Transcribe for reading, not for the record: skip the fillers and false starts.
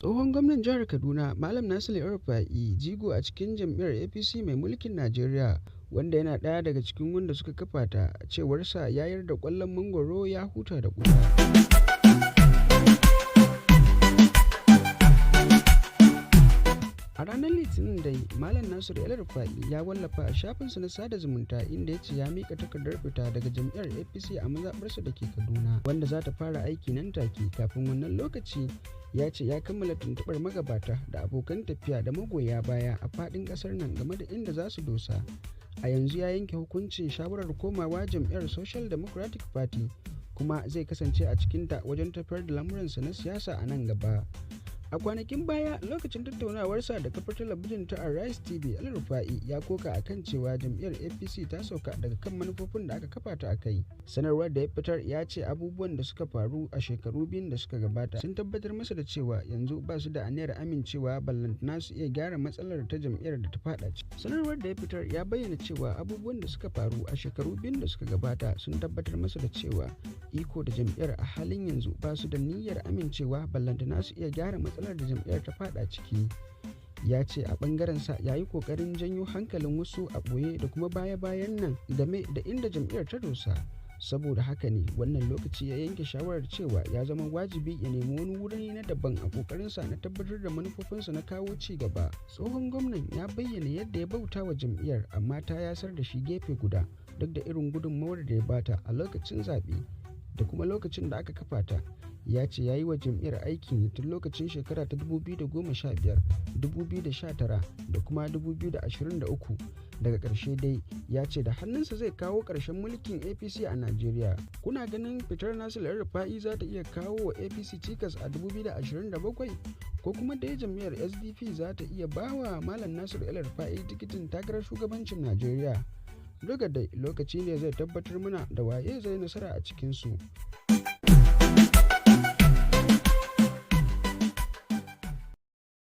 Tsohon gwamnan jihar Kaduna Malam Nasiru El-Rufa'i jigo a cikin jam'iyyar APC mai mulkin Najeriya, wanda yana ɗaya daga cikin wanda suka kafa ta, a cewarsa ya yarda ƙwallon mangwaro ya huta da ƙuda. A ranar Litinin dai, Malam Nasiru El-Rufa'i ya wallafa a shafinsa na sada zumunta inda ya ce ya mika takardar fita daga jam'iyyar APC a mazaɓarsa da ke Kaduna, wanda za ta fara aiki nan take. Kafin wannan lokaci, ya ce ya kammala tuntuɓar magabata da abokan tafiya da magoya baya a faɗin ƙasar nan game da inda za su dosa. A yanzu ya yanke hukuncin shawarar komawa jam'iyyar Social Democratic Party, kuma zai kasance a cikinta wajen tafiyar da lamuransa na siyasa a nan gaba. A kwanakin baya, lokacin tattaunawarsa da kafar talabijin ta Arise TV, El-Rufa'i ya koka akan cewa jam'iyyar APC ta sauka daga kan manufofin da aka kafa ta a kai. Sanarwar da ya fitar ya ce abubuwan da suka faru a shekaru biyun da suka gabata sun tabbatar masa da cewa yanzu ba su da aniyar amincewa, ballantana su iya gyara matsalar ta jam'iyyar da ta fada ciki. Sanarwar da ya fitar ya bayyana cewa abubuwan da suka faru a shekaru biyun da suka gabata sun tabbatar masa da cewa iko da jam'iyyar a halin yanzu ba su da niyyar amincewa, ballantana su iya gyara matsalar da jam'iyyar ta fada ciki. Ya ce a ɓangarensa ya yi ƙoƙarin janyo hankalin wasu a ɓoye da kuma baya-bayan nan game da inda jam'iyyar ta dosa. Saboda haka ne wannan lokaci ya yanke shawarar cewa ya zama wajibi ya nemi wani wuri na daban a ƙoƙarinsa na tabbatar da manufofinsa na kawo ci gaba. Tsohon gwamnan ya bayyana yadda ya bauta wa jam'iyyar, amma ta yasar da shi gefe guda duk da irin gudunmawar da ya bata a lokacin zaɓe da kuma lokacin da aka kafa ta. Ya ce ya yi wa jam'iyyar aiki ne tun lokacin shekara ta 2015, 2019 da kuma 2023. Daga ƙarshe dai ya ce da hannunsa zai kawo ƙarshen mulkin APC a Najeriya. Kuna ganin fitar Nasiru El-Rufa'i za ta iya kawo wa APC cikas a 2027? Ko kuma dai jam'iyyar SDP za ta iya bawa Malam Nasiru El-Rufa'i tikitin takarar shugabancin Najeriya? Duka dai lokaci ne zai tabbatar mana da waye zai nasara a cikinsu.